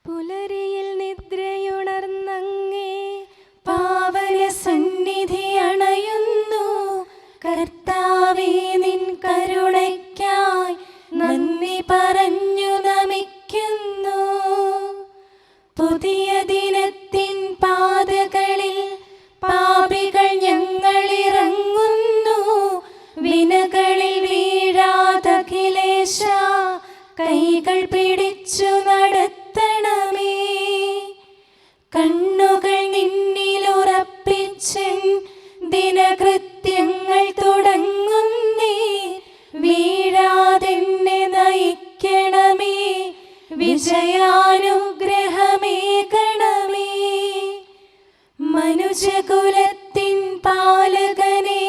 പുലരിയിൽ നിദ്രയുണർന്നങ്ങേ പാവന സന്നിധി അണയുന്നു. കർത്താവേ, നിൻ കരുണയ്ക്കായി നന്ദി പറഞ്ഞു നമിക്കുന്നു. പുതിയ ദിനത്തിൻ പാതകളിൽ പാപികൾ ഞങ്ങളിറങ്ങുന്നു. വിനകളിൽ വീഴാതഖിലേശ കൈകൾ പിടിച്ചു നടത്തണമേ. കണ്ണുകൾ നിന്നിലുറപ്പിച്ചൻ ദിനകൃത്യങ്ങൾ തുടങ്ങുന്നേ. വീഴാതെന്നെ നയിക്കണമേ, വിജയാനുഗ്രഹമേകണമേ. മനുജകുലത്തിൻ പാലകനെ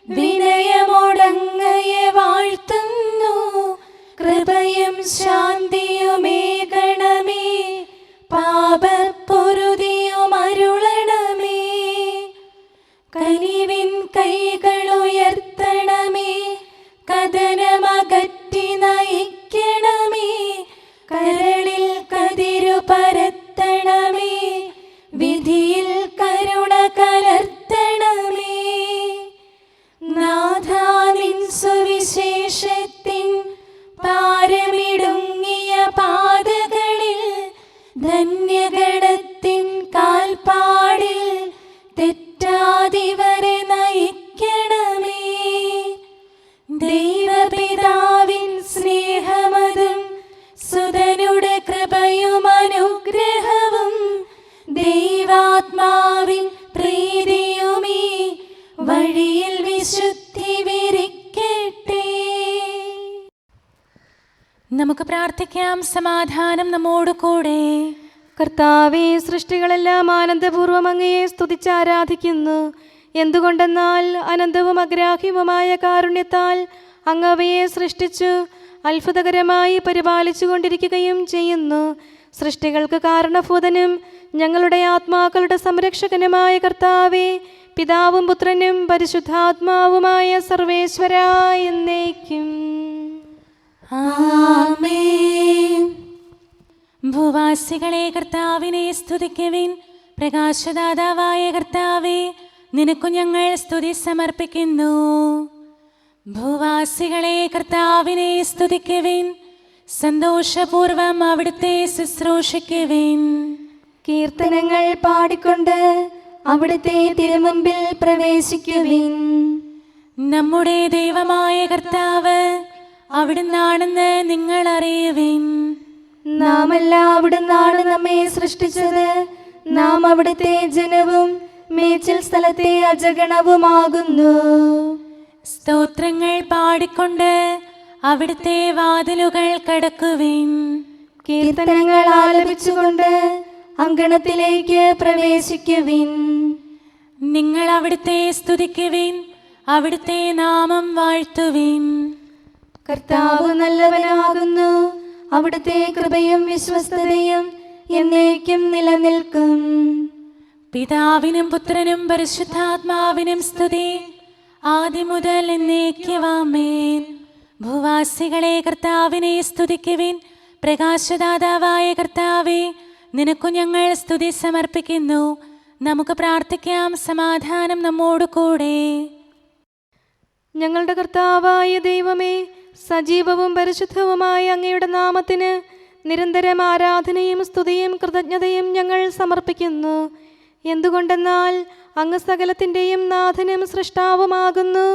വിനയമൊടങ്ങയെ വാഴ്ത്തുന്നു. കൃപയും ശാന്തിയുമേകണമേ, പാപപ്പൊറുതിയുമരുളണമേ. കനിവിൻ കൈകളുയർത്തണമേ, കഥനമകറ്റി നയിക്കണമേ. കരളിൽ കതിരു പരത്തണമേ, വിധിയിൽ കരുണ കലർത്തണമേ. നാഥാ, നിൻ സുവിശേഷത്തിൻ പാരമിടുങ്ങിയ പാതകളിൽ ധന്യഗണത്തിൻ കാൽപ്പാടിൽ തെറ്റാതിവരെ നയിക്കണമേ. ദൈവപിതാവിൻ സ്നേഹമതും സുതനുടെ കൃപയും അനുഗ്രഹവും ദൈവാത്മാവിൻ പ്രീതിയുമീ വഴിയിൽ വിശുദ്ധി വിരിക്കട്ടെ. നമുക്ക് പ്രാർത്ഥിക്കാം. സമാധാനം നമ്മോട് കൂടെ. കർത്താവേ, സൃഷ്ടികളെല്ലാം ആനന്ദപൂർവ്വം അങ്ങയെ സ്തുതിച്ച് ആരാധിക്കുന്നു. എന്തുകൊണ്ടെന്നാൽ അനന്തവും അഗ്രാഹ്യവുമായ കാരുണ്യത്താൽ അങ്ങ് അവയെ സൃഷ്ടിച്ചു അത്ഭുതകരമായി പരിപാലിച്ചു കൊണ്ടിരിക്കുകയും ചെയ്യുന്നു. സൃഷ്ടികൾക്ക് കാരണഭൂതനും ഞങ്ങളുടെ ആത്മാക്കളുടെ സംരക്ഷകനുമായ കർത്താവേ, പിതാവും പുത്രനും പരിശുദ്ധാത്മാവുമായ സർവേശ്വരാ എന്നേക്കും ആമേൻ. ഭൂവാസികളെ കർത്താവിനെ സ്തുതിക്കുവിൻ. പ്രകാശദാതാവായ കർത്താവേ, നിനക്കു ഞങ്ങൾ സ്തുതി സമർപ്പിക്കുന്നു. ഭൂവാസികളെ കർത്താവിനെ സ്തുതിക്കുവിൻ. സന്തോഷപൂർവം അവിടുത്തെ ശുശ്രൂഷിക്കുവിൻ. കീർത്തനങ്ങൾ പാടിക്കൊണ്ട് അവിടുത്തെ തിരുമുമ്പിൽ പ്രവേശിക്കുവിൻ. നമ്മുടെ ദൈവമായ കർത്താവ് അവിടുന്നാണെന്ന് നിങ്ങൾ അറിയുവിൻ. നാമല്ല അവിടുന്നാണ് നമ്മെ സൃഷ്ടിച്ചത്. നാം അവിടുത്തെ ജനവും മേച്ചിൽ സ്ഥലത്തെ അജഗണവുമാകുന്നു. സ്തോത്രങ്ങൾ പാടിക്കൊണ്ട് അവിടുത്തെ വാതിലുകൾ കടക്കുവിൻ. കീർത്തനങ്ങൾ ആലപിച്ചുകൊണ്ട് അങ്കണത്തിലേക്ക് പ്രവേശിക്കുവിൻ. നിങ്ങൾ അവിടുത്തെ സ്തുതിക്കുവിൻ, അവിടുത്തെ നാമം വാഴ്ത്തുവിൻ. കർത്താവ് നല്ലവനാകുന്നു. അവിടുത്തെ കൃപയും വിശ്വസ്തതയും എന്നേക്കും നിലനിൽക്കും. പിതാവിനും പുത്രനും പരിശുദ്ധാത്മാവിനും സ്തുതി, ആദ്യം മുതൽ എന്നേക്കും ആമേൻ. ഭൂവാസികളെ കർത്താവിനെ സ്തുതിക്കുവിൻ. പ്രകാശദാതാവായ കർത്താവേ, നിനക്കു ഞങ്ങൾ സ്തുതി സമർപ്പിക്കുന്നു. നമുക്ക് പ്രാർത്ഥിക്കാം. സമാധാനം നമ്മോട് കൂടെ. ഞങ്ങളുടെ കർത്താവായ ദൈവമേ, സജീവവും പരിശുദ്ധവുമായ അങ്ങയുടെ നാമത്തിന് നിരന്തരം ആരാധനയും സ്തുതിയും കൃതജ്ഞതയും ഞങ്ങൾ സമർപ്പിക്കുന്നു. എന്തുകൊണ്ടെന്നാൽ അങ്ങ് സകലത്തിൻ്റെയും നാഥനും സൃഷ്ടാവുമാകുന്നു.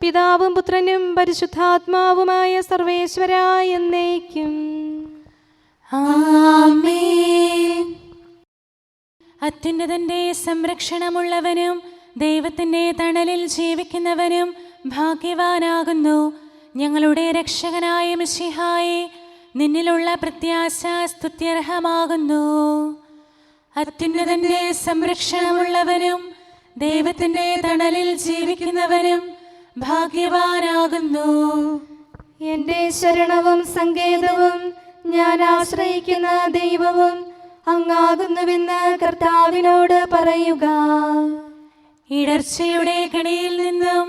പിതാവും പുത്രനും പരിശുദ്ധാത്മാവുമായ സർവേശ്വരാ എന്നേക്കും ആമേൻ. അത്യുന്നതന്റെ സംരക്ഷണമുള്ളവനും ദൈവത്തിൻ്റെ തണലിൽ ജീവിക്കുന്നവനും ഭാഗ്യവാനാകുന്നു. ഞങ്ങളുടെ രക്ഷകനായ മിശിഹായേ, നിന്നിലുള്ള പ്രത്യാശ സ്തുത്യർഹമാകുന്നു. അത്യുന്നതന്റെ സംരക്ഷണമുള്ളവനും ദൈവത്തിൻ്റെ തണലിൽ ജീവിക്കുന്നവനും ഭാഗ്യവാനാകുന്നു. എൻ്റെ ശരണവും സങ്കേതവും ഞാൻ ആശ്രയിക്കുന്ന ദൈവവും അങ്ങാകുന്നുവെന്ന് കർത്താവിനോട് പറയുക. ഇടർച്ചയുടെ കണിയിൽ നിന്നും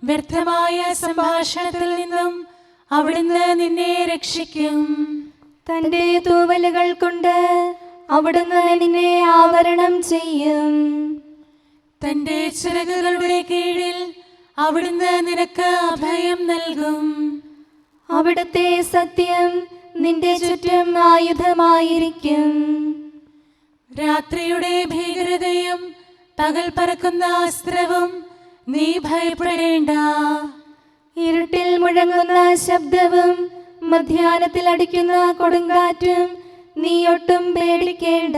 വ്യർത്ഥമായ സംഭാഷണത്തിൽ നിന്നും അവിടുന്ന് നിന്നെ രക്ഷിക്കും. തന്റെ തൂവലുകൾ കൊണ്ട് അവിടുന്ന് നിന്നെ ആവരണം ചെയ്യും. തന്റെ ചിറകുകളുടെ കീഴിൽ അവിടുന്ന് നിനക്ക് അഭയം നൽകും. അവിടുത്തെ സത്യം നിന്റെ ചുറ്റും ആയുധമായിരിക്കും. രാത്രിയുടെ ഭീകരതയും പകൽ പറക്കുന്ന അസ്ത്രവും നീ ഭയപ്പെടേണ്ട. ഇരുട്ടിൽ മുഴങ്ങുന്ന ശബ്ദവും മധ്യാഹ്നത്തിൽ അടിക്കുന്ന കൊടുങ്കാറ്റും നീ ഒട്ടും പേടിക്കേണ്ട.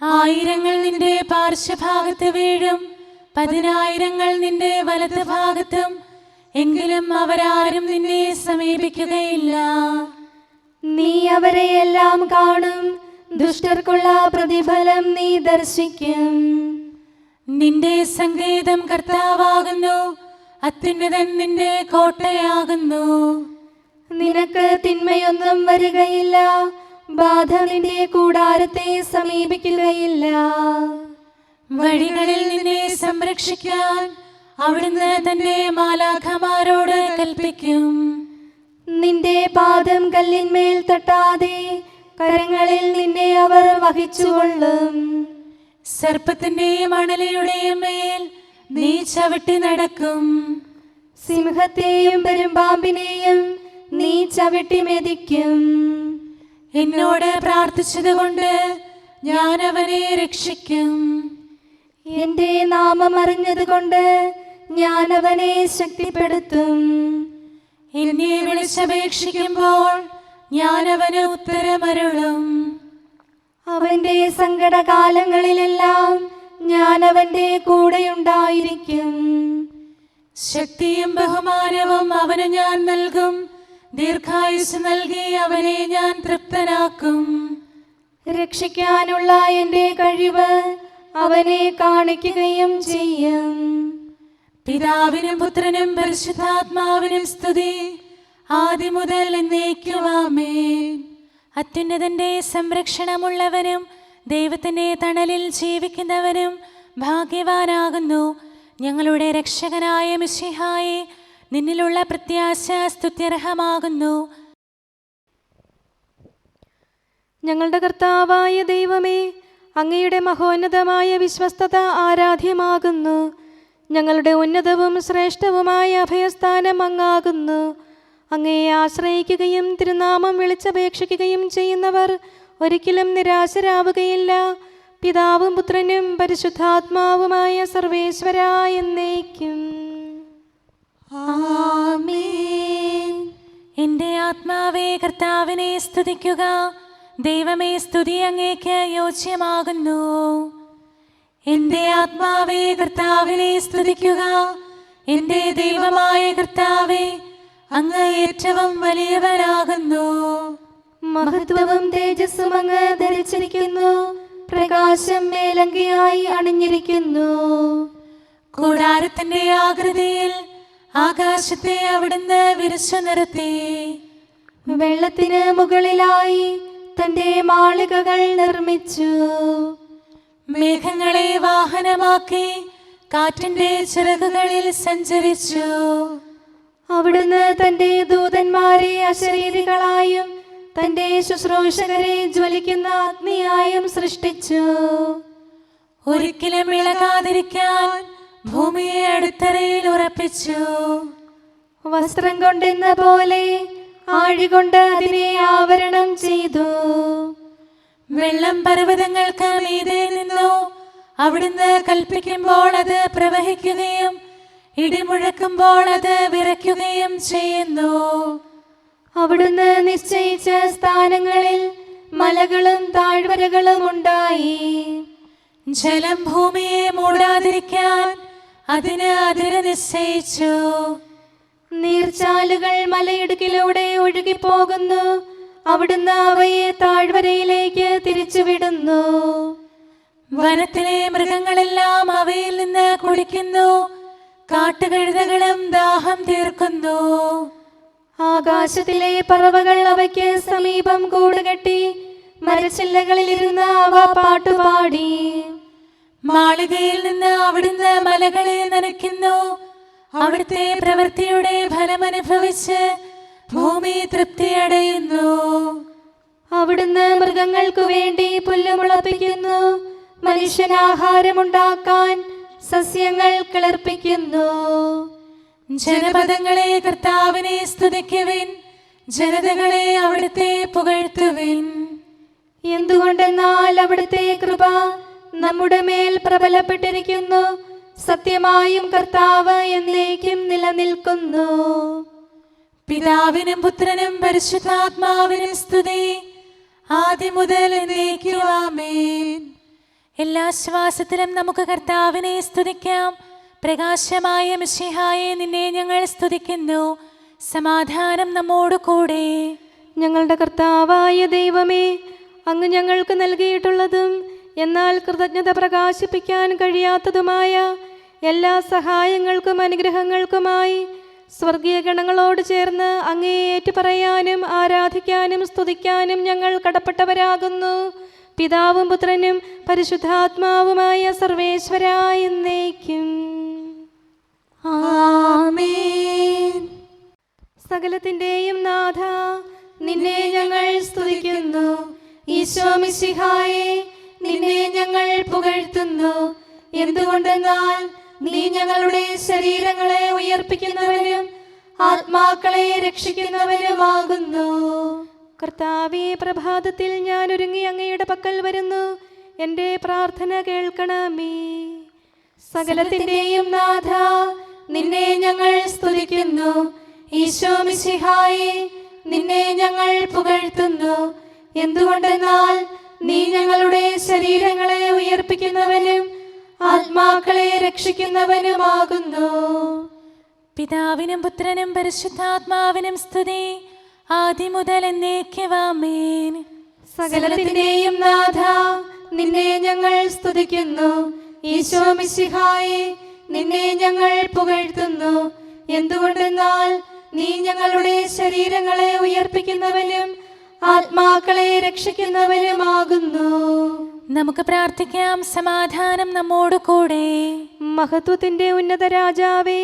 ആയിരങ്ങൾ നിന്റെ പാർശ്വഭാഗത്ത് വീഴും, 10,000 നിന്റെ വലത് ഭാഗത്തും, എങ്കിലും അവരാരും നിന്നെ സമീപിക്കുകയില്ല. നീ അവരെയെല്ലാം കാണും, ദുഷ്ടർക്കുള്ള പ്രതിഫലം നീ ദർശിക്കും. നിന്റെ സങ്കേതം കർത്താവാകുന്നു, അത്യുന്നതൻ നിന്റെ കോട്ടയാകുന്നു. നിനക്ക് തിന്മയൊന്നും വരികയില്ല, ബാധ നിന്റെ കൂടാരത്തെ സമീപിക്കുകയില്ല. വഴികളിൽ നിന്നെ സംരക്ഷിക്കാൻ അവിടുന്ന് തന്റെ മാലാഖമാരോട് കൽപ്പിക്കും. നിന്റെ പാദം കല്ലിന്മേൽ തട്ടാതെ കരങ്ങളിൽ നിന്നെ അവർ വഹിച്ചുകൊള്ളും. സർപ്പത്തിന്റെയും അണലിയുടെയും മേൽ നീ ചവിട്ടി നടക്കും. സിംഹത്തെയും പെരുമ്പാമ്പിനെയും നീ ചവിട്ടി മെതിക്കും. എന്നോട് പ്രാർത്ഥിച്ചതുകൊണ്ട് ഞാൻ അവനെ രക്ഷിക്കും. എന്റെ നാമം അറിഞ്ഞതുകൊണ്ട് ഞാൻ അവനെ ശക്തിപ്പെടുത്തും. എന്നെ വിളിച്ചപേക്ഷിക്കുമ്പോൾ ഞാൻ അവന് ഉത്തരമരുളും. അവന്റെ സങ്കടകാലങ്ങളിലെല്ലാം ഞാൻ അവന്റെ കൂടെയുണ്ടായിരിക്കും. ശക്തിയും ബഹുമാനവും അവന് ഞാൻ നൽകും. ദീർഘായുസ് നൽകി അവനെ ഞാൻ തൃപ്തനാക്കും. രക്ഷിക്കാനുള്ള എന്റെ കഴിവ് അവനെ കാണിക്കുകയും ചെയ്യും. പിതാവിനും പുത്രനും പരിശുദ്ധാത്മാവിനും സ്തുതി, ആദ്യം മുതൽ എന്നേക്കും ആമേൻ. അത്യുന്നതന്റെ സംരക്ഷണമുള്ളവനും ദൈവത്തിന്റെ തണലിൽ ജീവിക്കുന്നവനും ഭാഗ്യവാനാകുന്നു. ഞങ്ങളുടെ രക്ഷകനായ മിശിഹായേ, നിന്നിലുള്ള പ്രത്യാശ സ്തുത്യർഹമാകുന്നു. ഞങ്ങളുടെ കർത്താവായ ദൈവമേ, അങ്ങയുടെ മഹോന്നതമായ വിശ്വസ്തത ആരാധ്യമാകുന്നു. ഞങ്ങളുടെ ഉന്നതവും ശ്രേഷ്ഠവുമായ അഭയസ്ഥാനം അങ്ങാകുന്നു. അങ്ങയെ ആശ്രയിക്കുകയും തിരുനാമം വിളിച്ചപേക്ഷിക്കുകയും ചെയ്യുന്നവർ ഒരിക്കലും നിരാശരാവുകയില്ല. പിതാവും പുത്രനും പരിശുദ്ധാത്മാവുമായ സർവേശ്വരാ എന്നേക്കും ആമേൻ. എൻ്റെ ആത്മാവേ കർത്താവിനെ സ്തുതിക്കുക. ദൈവമേ, സ്തുതി അങ്ങേക്ക് യോജ്യമാകുന്നു. എൻ്റെ ആത്മാവേ കർത്താവിനെ സ്തുതിക്കുക. എൻ്റെ ദൈവമായ കർത്താവേ, അങ്ങ് ഏറ്റവും വലിയവനാകുന്നു. മഹത്വവും തേജസ്സും അങ്ങ് ധരിച്ചിരിക്കുന്നു. പ്രകാശം മേലങ്കിയായി അണിഞ്ഞിരിക്കുന്നു. കൂടാരത്തിന്റെ ആകൃതിയിൽ ആകാശത്തെ അവിടുന്ന് വിരിച്ചു നിർത്തി. വെള്ളത്തിന് മുകളിലായി തന്റെ മാളികകൾ നിർമ്മിച്ചു. മേഘങ്ങളെ വാഹനമാക്കി കാറ്റിന്റെ ചിറകുകളിൽ സഞ്ചരിച്ചു. അവിടുന്ന് തന്റെ ദൂതന്മാരെ അശരീരികളായും തന്റെ ശുശ്രൂഷകരെ ജ്വലിക്കുന്ന അഗ്നിയായും സൃഷ്ടിച്ചു. ഒരിക്കലും ഇളകാതിരിക്കാൻ ഭൂമിയെ അടിത്തറയിൽ ഉറപ്പിച്ചു. വസ്ത്രം കൊണ്ടെന്ന പോലെ ആഴികൊണ്ട് അതിനെ ആവരണം ചെയ്തു. വെള്ളം പർവ്വതങ്ങൾക്ക് മീതെ നിന്നു. അവിടുന്ന് കൽപ്പിക്കുമ്പോൾ അത് പ്രവഹിക്കുകയും ഇടിമുഴക്കുമ്പോൾ അത് വിറയ്ക്കുകയും ചെയ്യുന്നു. അവിടുന്ന് നിശ്ചയിച്ച സ്ഥാനങ്ങളിൽ മലകളും താഴ്വരകളും ഉണ്ടായി. ജലം ഭൂമിയെ മൂടാതിരിക്കാൻ അതിന് അതിര് നിശ്ചയിച്ചു. നീർച്ചാലുകൾ മലയിടുക്കിലൂടെ ഒഴുകിപ്പോകുന്നു. അവിടുന്ന് അവയെ താഴ്വരയിലേക്ക് തിരിച്ചുവിടുന്നു. വനത്തിലെ മൃഗങ്ങളെല്ലാം അവയിൽ നിന്ന് കുടിക്കുന്നു. കാട്ടുകഴുതകളും ദാഹം തീർക്കുന്നു. ആകാശത്തിലെ പറവകൾ അവയ്ക്ക് സമീപം കൂടുകെട്ടി മരച്ചില്ലകളിലിരുന്ന് അവ പാട്ടുപാടി. മാളികയിൽ നിന്ന് അവിടുന്ന് മലകളെ നനയ്ക്കുന്നു. അവിടുത്തെ പ്രവൃത്തിയുടെ ഫലമനുഭവിച്ച് ഭൂമി തൃപ്തിയടയുന്നു. മൃഗങ്ങൾക്കു വേണ്ടി പുല്ല് മുളപ്പിക്കുന്നു. മനുഷ്യനാഹാരമുണ്ടാക്കാൻ സസ്യങ്ങൾ കിളിർപ്പിക്കുന്നു. ജനപദങ്ങളെ കർത്താവിനെ സ്തുതിക്കുവിൻ, ജനതകളെ അവിടുത്തെ പുകഴ്ത്തുവിൻ. എന്തുകൊണ്ടെന്നാൽ അവിടുത്തെ കൃപ നമ്മുടെ മേൽ പ്രബലപ്പെട്ടിരിക്കുന്നു. സത്യമായും കർത്താവ് എന്നേക്കും നിലനിൽക്കുന്നു. പിതാവിനും പുത്രനും പരിശുദ്ധാത്മാവിനും സ്തുതി, ആദ്യം മുതൽ എന്നേക്കും ആമേൻ. എല്ലാ ശ്വാസത്തിലും നമുക്ക് കർത്താവിനെ സ്തുതിക്കാം. പ്രകാശമായ മിശിഹായെ, നിന്നെ ഞങ്ങൾ സ്തുതിക്കുന്നു. സമാധാനം നമ്മോട് കൂടെ. ഞങ്ങളുടെ കർത്താവായ ദൈവമേ, അങ്ങ് ഞങ്ങൾക്ക് നൽകിയിട്ടുള്ളതും എന്നാൽ കൃതജ്ഞത പ്രകാശിപ്പിക്കാൻ കഴിയാത്തതുമായ എല്ലാ സഹായങ്ങൾക്കും അനുഗ്രഹങ്ങൾക്കുമായി സ്വർഗീയ ഗണങ്ങളോട് ചേർന്ന് അങ്ങേ ഏറ്റുപറയാനും ആരാധിക്കാനും സ്തുതിക്കാനും ഞങ്ങൾ കടപ്പെട്ടവരാകുന്നു. പിതാവും പുത്രനും പരിശുദ്ധാത്മാവുമായ സർവേശ്വരായ എന്നേക്കും ആമേൻ. സകലത്തിന്റെയും നാഥ, നിന്നെ ഞങ്ങൾ സ്തുതിക്കുന്നു. ഈശോ മിശിഹായെ, നിന്നെ ഞങ്ങൾ പുകഴ്ത്തുന്നു. എന്തുകൊണ്ടെന്നാൽ നീ ഞങ്ങളുടെ ശരീരങ്ങളെ ഉയർപ്പിക്കുന്നവനും ആത്മാക്കളെ രക്ഷിക്കുന്നവനുമാകുന്നു. കർത്താവേ, പ്രഭാതത്തിൽ ഞാൻ ഒരുങ്ങി അങ്ങയുടെ പക്കൽ വരുന്നു. എൻ്റെ പ്രാർത്ഥന കേൾക്കണമേ. സകലത്തിന്റെയും നാഥ, നിന്നെ ഞങ്ങൾ സ്തുതിക്കുന്നു. ഈശോ മിശിഹായെ, നിന്നെ ഞങ്ങൾ പുകഴ്ത്തുന്നു. എന്തുകൊണ്ടെന്നാൽ നീ ഞങ്ങളുടെ ശരീരങ്ങളെ ഉയർപ്പിക്കുന്നവനും ആത്മാക്കളെ രക്ഷിക്കുന്നവനുമാകുന്നു. പിതാവിനും പുത്രനും പരിശുദ്ധാത്മാവിനും സ്തുതി, ആദ്യം മുതൽ എന്നേക്കും ആമേൻ. സകലത്തിന്റെയും നാഥ, നിന്നെ ഞങ്ങൾ സ്തുതിക്കുന്നു. ഈശോ മിശിഹായെ, നിന്നെ ഞങ്ങൾ പുകഴ്ത്തുന്നു. എന്തുകൊണ്ടെന്നാൽ നീ ഞങ്ങളുടെ ശരീരങ്ങളെ ഉയർപ്പിക്കുന്നവനും ആത്മാക്കളെ രക്ഷിക്കുന്നവനുമാകുന്നു. നമുക്ക് പ്രാർത്ഥിക്കാം. സമാധാനം നമ്മോട് കൂടെ. മഹത്വത്തിന്റെ ഉന്നത രാജാവേ,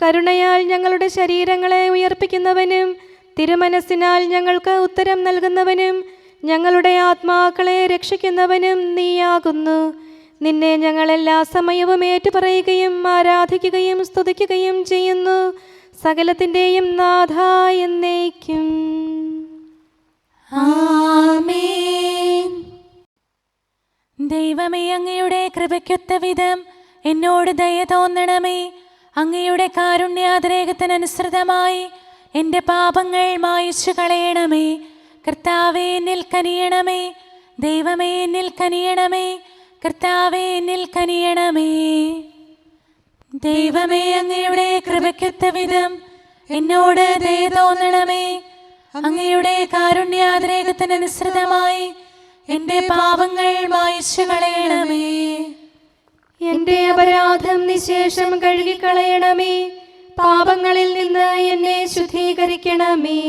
കരുണയാൽ ഞങ്ങളുടെ ശരീരങ്ങളെ ഉയർപ്പിക്കുന്നവനും തിരുമനസ്സിനാൽ ഞങ്ങൾക്ക് ഉത്തരം നൽകുന്നവനും ഞങ്ങളുടെ ആത്മാക്കളെ രക്ഷിക്കുന്നവനും നീയാകുന്നു. നിന്നെ ഞങ്ങൾ എല്ലാ സമയവും ഏറ്റുപറയുകയും ആരാധിക്കുകയും സ്തുതിക്കുകയും ചെയ്യുന്നു. സകലത്തിന്റെയും നാഥ എന്നേക്കും ആമേൻ. ദൈവമേ, അങ്ങയുടെ കൃപയ്ക്കൊത്ത വിധം എന്നോട് ദയ തോന്നണമേ. അങ്ങയുടെ കാരുണ്യാതിരേകത്തിനനുസൃതമായി എൻ്റെ പാപങ്ങൾ മായിച്ചു കളയണമേ. കർത്താവേ, എന്നിൽ കനിയണമേ. ദൈവമേ, എന്നിൽ കനിയണമേ. കർത്താവേ, എന്നിൽ കനിയണമേ. ദൈവമേ, അങ്ങയുടെ കൃപയ്ക്കൊത്ത വിധം എന്നോട് ദയ തോന്നണമേ. അങ്ങയുടെ കാരുണ്യാതിരേകത്തിനനുസൃതമായി എൻ്റെ പാപങ്ങൾ മായിച്ചു കളയണമേ. എൻ്റെ അപരാധം നിശേഷം കഴുകിക്കളയണമേ. പാപങ്ങളിൽ നിന്ന് എന്നെ ശുദ്ധീകരിക്കണമേ.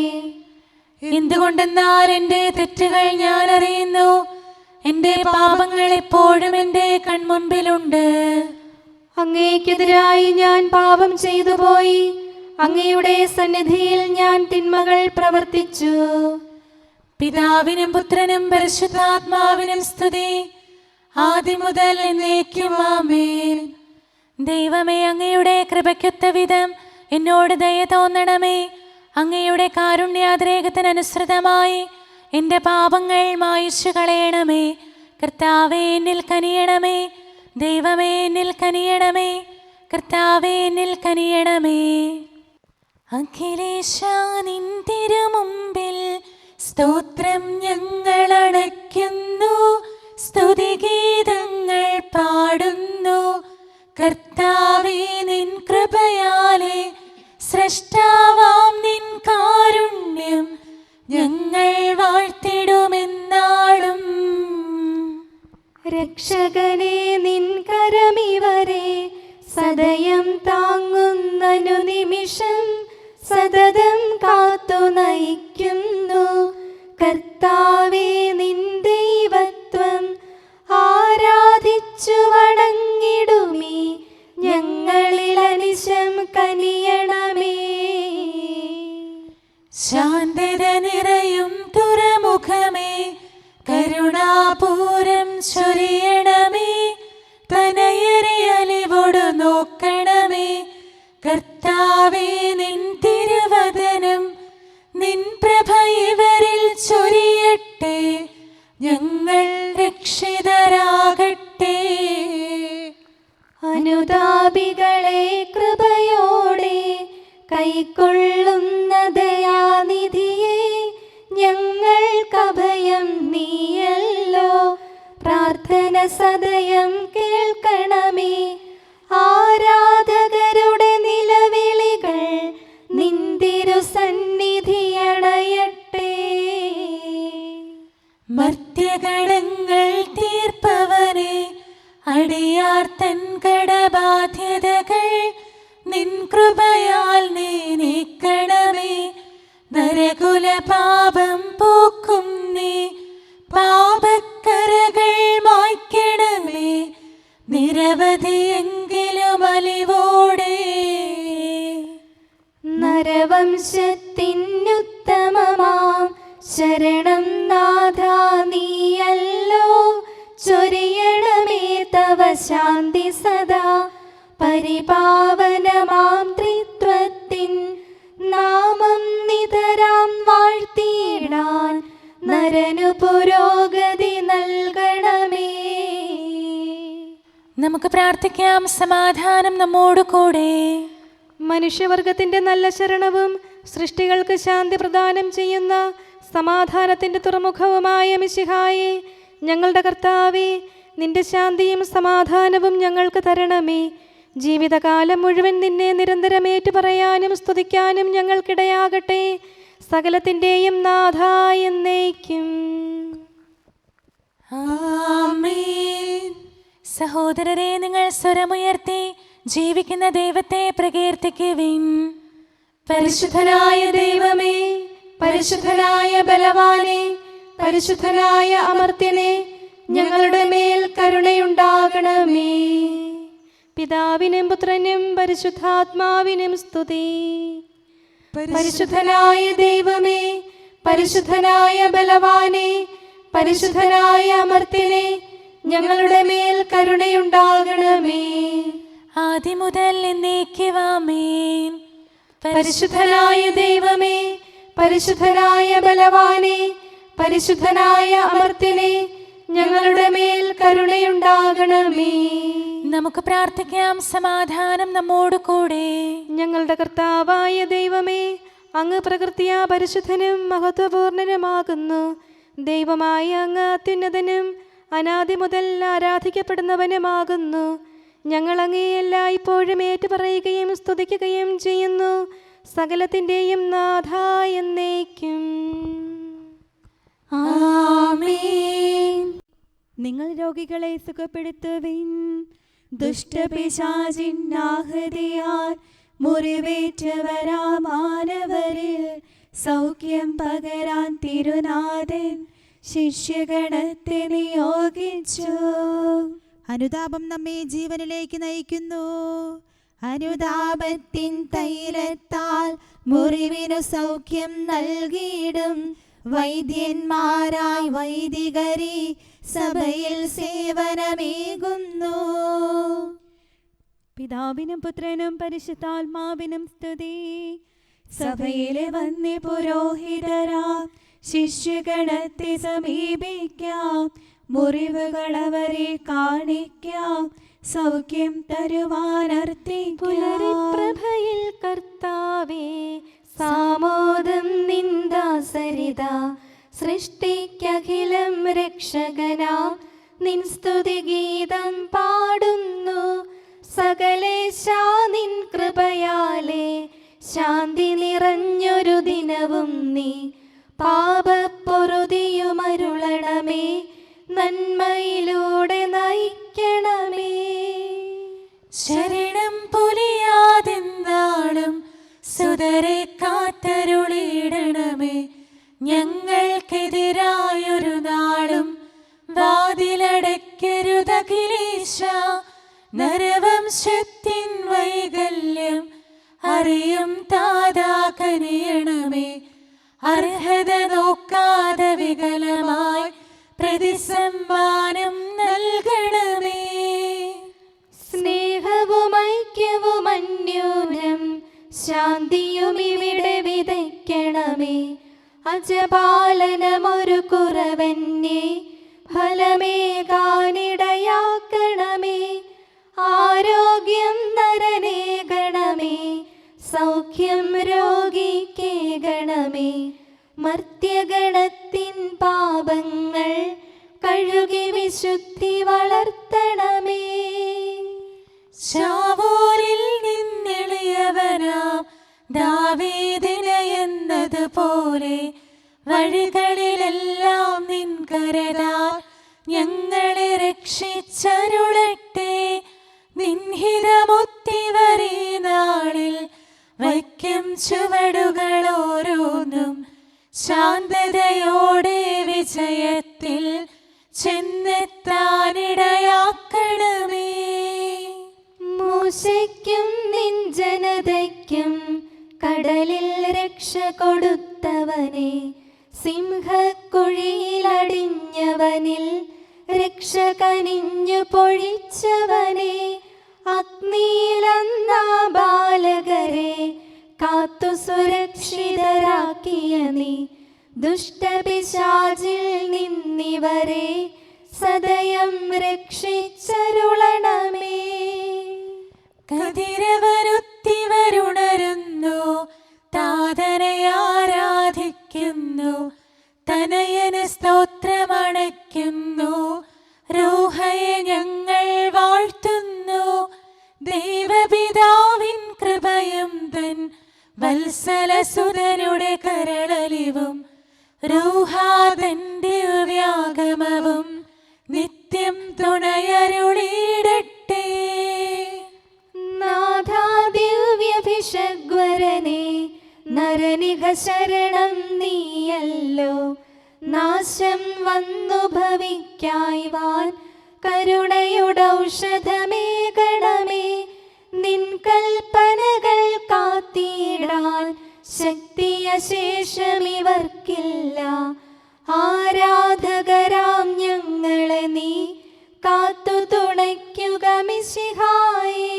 എന്തുകൊണ്ടെന്നാൽ എൻ്റെ തെറ്റുകൾ ഞാൻ അറിയുന്നു. എൻ്റെ പാപങ്ങൾ എപ്പോഴും എൻ്റെ കൺമുൻപിലുണ്ട്. അങ്ങേക്കെതിരായി ഞാൻ പാപം ചെയ്തു പോയി. അങ്ങയുടെ സന്നിധിയിൽ ഞാൻ തിന്മകൾ പ്രവർത്തിച്ചു. പിതാവിനും പുത്രനും പരിശുദ്ധാത്മാവിനും സ്തുതി, ആദ്യം മുതൽ എന്നേക്കും ആമേൻ. ദൈവമേ, അങ്ങയുടെ കൃപയ്ക്കൊത്ത വിധം എന്നോട് ദയ തോന്നണമേ. അങ്ങയുടെ കാരുണ്യാതിരേകത്തിനനുസൃതമായി എൻ്റെ പാപങ്ങൾ മായിച്ചു കളയണമേ. കർത്താവേ, എന്നിൽ കനിയണമേ. ദൈവമേ, എന്നിൽ കനിയണമേ. കർത്താവേ, എന്നിൽ കനിയണമേ. അഖിലേശാ, നിൻ തിരുമുമ്പിൽ സ്തോത്രം ഞങ്ങൾ അണയ്ക്കുന്നു. സ്തുതിഗീതങ്ങൾ പാടുന്നു. കർത്താവേ, നിൻ കൃപയാലെ സ്രഷ്ടാവാം നിൻ കാരുണ്യം ഞങ്ങൾ വാഴ്ത്തിടുമെന്നാളും. രക്ഷകനെ, നിൻ കരമിവരെ സദയം താങ്ങുന്നനു നിമിഷം സതതം കാത്തു നയിക്കുന്നു. കർത്താവേ, നിൻ ദൈവത്വം ആരാധിച്ചു വണങ്ങിടുമീ ഞങ്ങളിൽ അനിശം കനിയണമേ. ശാന്തത നിറയും തുറമുഖമേ, കരുണ ശരണം നീയല്ലോ. പ്രാർത്ഥന സദയം കേൾക്കണമേ. ആരാധകരുടെ നിലവിളികൾ നിന്തിരു സന്നിധിയണയട്ടെ. മർത്യകടങ്ങൾ തീർപ്പവനെ, അടിയാർ തൻ കടബാധ്യതകൾ നിൻ കൃപയാൽ നീ നീക്കണമേ. നരകുല പാപം പോക്കും നീ, പാപക്കരകൾ മായ്ക്കണമേ. നിരവധിയെങ്കിലും അലിവോടെ നരവംശത്തിനുത്തമമാം ശരണം നാഥ നീയല്ലോ. ചൊരിയണമേ തവ ശാന്തി സദാ. പരിപാവനമാം ത്രിത്വത്തിൻ നാമം നിതരാം വാഴ്ത്തിയിടാൻ നരനു പുരോഗതി നൽകണമേ. നമുക്ക് പ്രാർത്ഥിക്കാം. സമാധാനം നമ്മോട് കൂടെ. മനുഷ്യവർഗത്തിന്റെ നല്ല ശരണവും സൃഷ്ടികൾക്ക് ശാന്തി പ്രദാനം ചെയ്യുന്ന സമാധാനത്തിന്റെ തുറമുഖവുമായ മിശിഹായേ, ഞങ്ങളുടെ കർത്താവേ, നിന്റെ ശാന്തിയും സമാധാനവും ഞങ്ങൾക്ക് തരണമേ. ജീവിതകാലം മുഴുവൻ നിന്നെ നിരന്തരം ഏറ്റുപറയാനും സ്തുതിക്കാനും ഞങ്ങൾക്കിടയാകട്ടെ. സകലത്തിൻ്റെയും നാഥ എന്നേക്കും. ആമേൻ. സഹോദരരെ, നിങ്ങൾ സ്വരമുയർത്തി ജീവിക്കുന്ന ദൈവത്തെ പ്രകീർത്തിക്കുവിൻ. പരിശുദ്ധനായ ദൈവമേ, പരിശുദ്ധനായ ബലവാനെ, പരിശുദ്ധനായ അമർത്യനെ, ഞങ്ങളുടെ മേൽ കരുണയുണ്ടാകണമേ. പിതാവിനും പുത്രനും പരിശുദ്ധാത്മാവിനും സ്തുതി. പരിശുദ്ധനായ ദൈവമേ, പരിശുദ്ധനായ ബലവാനെ, പരിശുദ്ധനായ അമർത്യനെ, ഞങ്ങളുടെ മേൽ കരുണയുണ്ടാകണമേ. ആദ്യം മുതൽ എന്നേക്കുമാമേൻ. പരിശുദ്ധനായ ദൈവമേ, പരിശുദ്ധനായ ബലവാനെ, പരിശുദ്ധനായ അമർത്യനെ, ഞങ്ങളുടെ മേൽ കരുണയുണ്ടാകണമേ. നമുക്ക് പ്രാർത്ഥിക്കാം. സമാധാനം നമ്മോട് കൂടെ. ഞങ്ങളുടെ കർത്താവായ ദൈവമേ, അങ്ങ് പ്രകൃതിയാ പരിശുദ്ധനും മഹത്വപൂർണനുമാകുന്നു. ദൈവമായ അങ്ങ് അത്യുന്നതനും അനാദി മുതൽ ആരാധിക്കപ്പെടുന്നവനുമാകുന്നു. ഞങ്ങൾ അങ്ങേ എല്ലായ്പ്പോഴും ഏറ്റുപറയുകയും സ്തുതിക്കുകയും ചെയ്യുന്നു. സകലത്തിൻ്റെയും നാഥ എന്നേക്കും. ആമേൻ. നിങ്ങൾ രോഗികളെ സുഖപ്പെടുത്തുവിൻ. ദുഷ്ടപിശാചിന്നാഹൃതിയാൽ മുറിവേറ്റവരാ മാനവരിൽ സൗഖ്യം പകരാൻ തിരുനാഥൻ ശിഷ്യഗണത്തെ നിയോഗിച്ചു. അനുതാപം നമ്മെ ജീവനിലേക്ക് നയിക്കുന്നു. അനുതാപത്തിൻ തൈലത്താൽ മുറിവിനു സൗഖ്യം നൽകിയിടും വൈദ്യന്മാരായി വൈദികരി സഭയിൽ സേവനമേകുന്നു. പിതാവിനും പുത്രനും പരിശുദ്ധാത്മാവിനും സ്തുതി. സഭയിലെ വന്യ പുരോഹിതരാ ശിഷ്യഗണത്തെ സമീപിക്കാം. മുറിവുകൾ അവരെ കാണിക്കാം. സൗഖ്യം തരുവാനർത്ഥിക്കാം. പ്രഭയിൽ കർത്താവേ, സാമോദം നിന്ദാസരിത. സൃഷ്ടിക്കഖിലം രക്ഷകനാം നിൻ സ്തുതിഗീതം പാടുന്നു. സകലേശാ നിൻ കൃപയാലേ ശാന്തി നിറഞ്ഞൊരു ദിനവും നീ. പാപപ്പൊറുതിയുമരുളണമേ, നന്മയിലൂടെ നയിക്കണമേ. ശരണം പൊലിയാതെന്നാളും സുതരെ കാത്തരുളിയിടണമേ. ഞങ്ങൾക്കെതിരായൊരു നാളും വാതിലടയ്ക്കരുതഖിലേശ. നരവംശത്തിൻ വൈകല്യം അറിയും താതാ കനിയണമേ. അർഹത നോക്കാതെ വികലമായി പ്രതിസമ്മാനം നൽകണമേ. സ്നേഹവും ഐക്യവും അന്യോന്യം ശാന്തിയും ഇവിടെ വിതയ്ക്കണമേ. അജപാലനമൊരു കുറവന്യേ ഫലമേകാനിടയാക്കണമേ. ആരോഗ്യം നരനേകണമേ, സൗഖ്യം രോഗിക്കേകണമേ. മർത്യഗണത്തിൻ പാപങ്ങൾ കഴുകി വിശുദ്ധി വളർത്തണമേ. ശാവൂരിൽ നിന്നെളിയവനാം ദാവീദിന് എന്നതുപോലെ വഴികളിലെല്ലാം നിൻ കരതാൽ ഞങ്ങളെ രക്ഷിച്ചരുളട്ടെ. നിൻഹിതമൊത്തിവരീ നാളിൽ വയ്ക്കും ചുവടുകൾ ഓരോന്നും ശാന്തതയോടെ വിജയത്തിൽ ചെന്നെത്താനിടയാക്കണമേ. മൂശയ്ക്കും നിൻ ജനതയ്ക്കും കടലിൽ രക്ഷ കൊടുത്തവനെ, സിംഹക്കുഴിയിലടിഞ്ഞവനിൽ രക്ഷ കനിഞ്ഞു പൊഴിച്ചവനെ, അഗ്നിയിലന്നാ ബാലകരെ കാത്തു സുരക്ഷിതരാക്കിയ നീ, ദുഷ്ടപിശാചിൽ നിന്നിവരെ സദയം രക്ഷിച്ചരുളണമേ. കതിരവരുത്തിവരുണരുന്നു, താതനെ ആരാധിക്കുന്നു, തനയന് സ്തോത്രമണയ്ക്കുന്നു, റൂഹയെ ഞങ്ങൾ വാഴ്ത്തുന്നു. ദൈവപിതാവിൻ കൃപയും തൻ വത്സലസുതനുടെ കരളലിവും റൂഹാതൻ ദിവ്യാഗമവും നിത്യം തുണയരുളിയിടട്ടെ. നാഥാ ദിവ്യഭിഷഗ്വരനെ, നരനിക ശരണം നീയല്ലോ. നാശം വന്നു ഭവിക്കായി വാൻ കരുണയുടൗഷധമേകണമേ. നിൻ കൽപ്പനകൾ കാത്തിടാൻ ശക്തിയശേഷമിവർക്കില്ല. ആരാധകരാം ഞങ്ങളെ നീ കാത്തു തുണയ്ക്കുക മിശിഹായേ.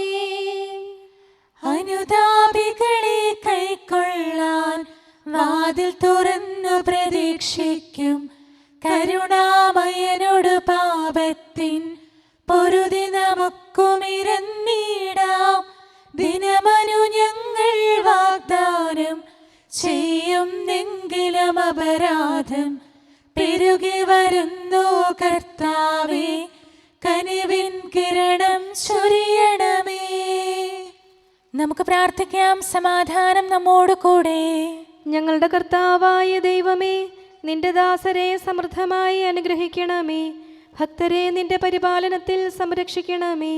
അനുതാപികളെ കൈക്കൊള്ളാൻ വാതിൽ തുറന്നു പ്രതീക്ഷിക്കും കരുണാമയനോട് പാപത്തിൻ പൊറുതി നമുക്കുമിരന്നിടാം. ദിനമനു ഞങ്ങൾ വാഗ്ദാനം ചെയ്യുന്നെങ്കിലും അപരാധം പെരുകി വരുന്നു. കർത്താവേ, കനിവിൻ കിരണം ചൊരിയണമേ. നമുക്ക് പ്രാർത്ഥിക്കാം. സമാധാനം നമ്മോട് കൂടെ. ഞങ്ങളുടെ കർത്താവായ ദൈവമേ, നിന്റെ ദാസരെ സമൃദ്ധമായി അനുഗ്രഹിക്കണമേ. ഭക്തരെ നിന്റെ പരിപാലനത്തിൽ സംരക്ഷിക്കണമേ.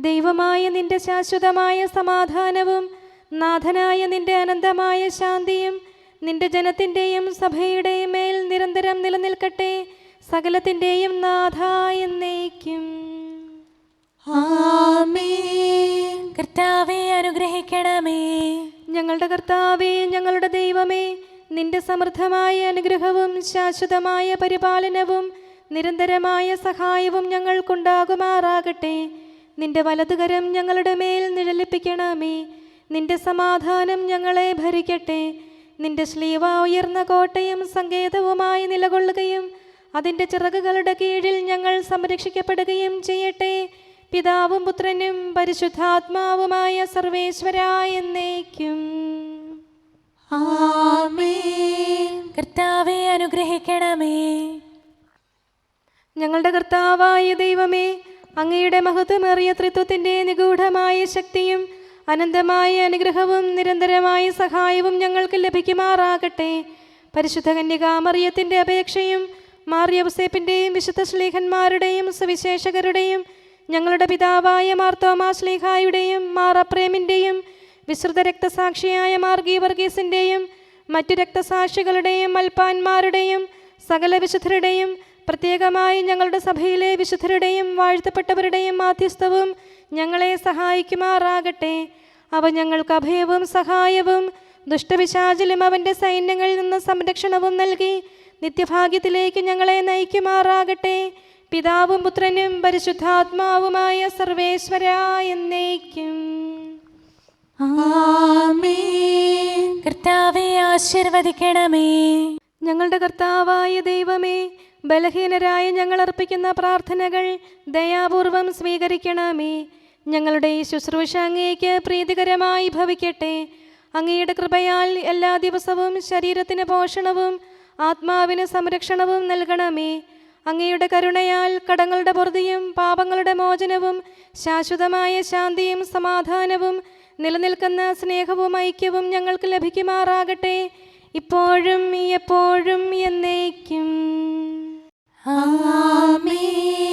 ദൈവമായ നിന്റെ ശാശ്വതമായ സമാധാനവും നാഥനായ നിന്റെ അനന്തമായ ശാന്തിയും നിന്റെ ജനത്തിൻ്റെയും സഭയുടെയും മേൽ നിരന്തരം നിലനിൽക്കട്ടെ. സകലത്തിൻ്റെയും നാഥ എന്നേക്കും. ആമേൻ. കർത്താവേ, അനുഗ്രഹിക്കണമേ. ഞങ്ങളുടെ കർത്താവേ, ഞങ്ങളുടെ ദൈവമേ, നിന്റെ സമൃദ്ധമായ അനുഗ്രഹവും ശാശ്വതമായ പരിപാലനവും നിരന്തരമായ സഹായവും ഞങ്ങൾക്കുണ്ടാകുമാറാകട്ടെ. നിന്റെ വലതുകരം ഞങ്ങളുടെ മേൽ നിഴലിപ്പിക്കണമേ. നിന്റെ സമാധാനം ഞങ്ങളെ ഭരിക്കട്ടെ. നിന്റെ ശ്ലീവ ഉയർന്ന കോട്ടയും സങ്കേതവുമായി നിലകൊള്ളുകയും അതിൻ്റെ ചിറകുകളുടെ കീഴിൽ ഞങ്ങൾ സംരക്ഷിക്കപ്പെടുകയും ചെയ്യട്ടെ. പിതാവും പുത്രനും പരിശുദ്ധാത്മാവുമായ സർവേശ്വരായ എന്നേക്കും. ആമേൻ. കർത്താവേ, അനുഗ്രഹിക്കണമേ. ഞങ്ങളുടെ കർത്താവായ ദൈവമേ, അങ്ങയുടെ മഹത്വമേറിയ ത്രിത്വത്തിൻ്റെ നിഗൂഢമായ ശക്തിയും അനന്തമായ അനുഗ്രഹവും നിരന്തരമായ സഹായവും ഞങ്ങൾക്ക് ലഭിക്കുമാറാകട്ടെ. പരിശുദ്ധ കന്യകാമറിയത്തിൻ്റെ അപേക്ഷയും മാർ യൗസേപ്പിൻ്റെയും വിശുദ്ധ ശ്ലീഹന്മാരുടെയും സുവിശേഷകരുടെയും ഞങ്ങളുടെ പിതാവായ മാർ തോമാ ശ്ലീഹായുടെയും മാർ അപ്രേമിൻ്റെയും വിശുദ്ധ രക്തസാക്ഷിയായ മാർ ഗീവർഗീസിൻ്റെയും മറ്റു രക്തസാക്ഷികളുടെയും മൽപ്പാന്മാരുടെയും സകല വിശുദ്ധരുടെയും പ്രത്യേകമായി ഞങ്ങളുടെ സഭയിലെ വിശുദ്ധരുടെയും വാഴ്ത്തപ്പെട്ടവരുടെയും മാധ്യസ്ഥവും ഞങ്ങളെ സഹായിക്കുമാറാകട്ടെ. അവ ഞങ്ങൾക്ക് അഭയവും സഹായവും ദുഷ്ടപിശാചിലും അവൻ്റെ സൈന്യങ്ങളിൽ നിന്ന് സംരക്ഷണവും നൽകി നിത്യഭാഗ്യത്തിലേക്ക് ഞങ്ങളെ നയിക്കുമാറാകട്ടെ. പിതാവും പുത്രനും പരിശുദ്ധാത്മാവുമായ സർവേശ്വരായ എന്നേക്കും. ആമേൻ. കർത്താവേ, ആശീർവദിക്കണമേ. ഞങ്ങളുടെ കർത്താവായ ദൈവമേ, ബലഹീനരായ ഞങ്ങൾ അർപ്പിക്കുന്ന പ്രാർത്ഥനകൾ ദയാപൂർവം സ്വീകരിക്കണമേ. ഞങ്ങളുടെ ഈ ശുശ്രൂഷ അങ്ങേക്ക് പ്രീതികരമായി ഭവിക്കട്ടെ. അങ്ങയുടെ കൃപയാൽ എല്ലാ ദിവസവും ശരീരത്തിന് പോഷണവും ആത്മാവിന് സംരക്ഷണവും നൽകണമേ. അങ്ങയുടെ കരുണയാൽ കടങ്ങളുടെ പൊറുതിയും പാപങ്ങളുടെ മോചനവും ശാശ്വതമായ ശാന്തിയും സമാധാനവും നിലനിൽക്കുന്ന സ്നേഹവും ഐക്യവും ഞങ്ങൾക്ക് ലഭിക്കുമാറാകട്ടെ, ഇപ്പോഴും എപ്പോഴും എന്നേക്കും. ആമേൻ.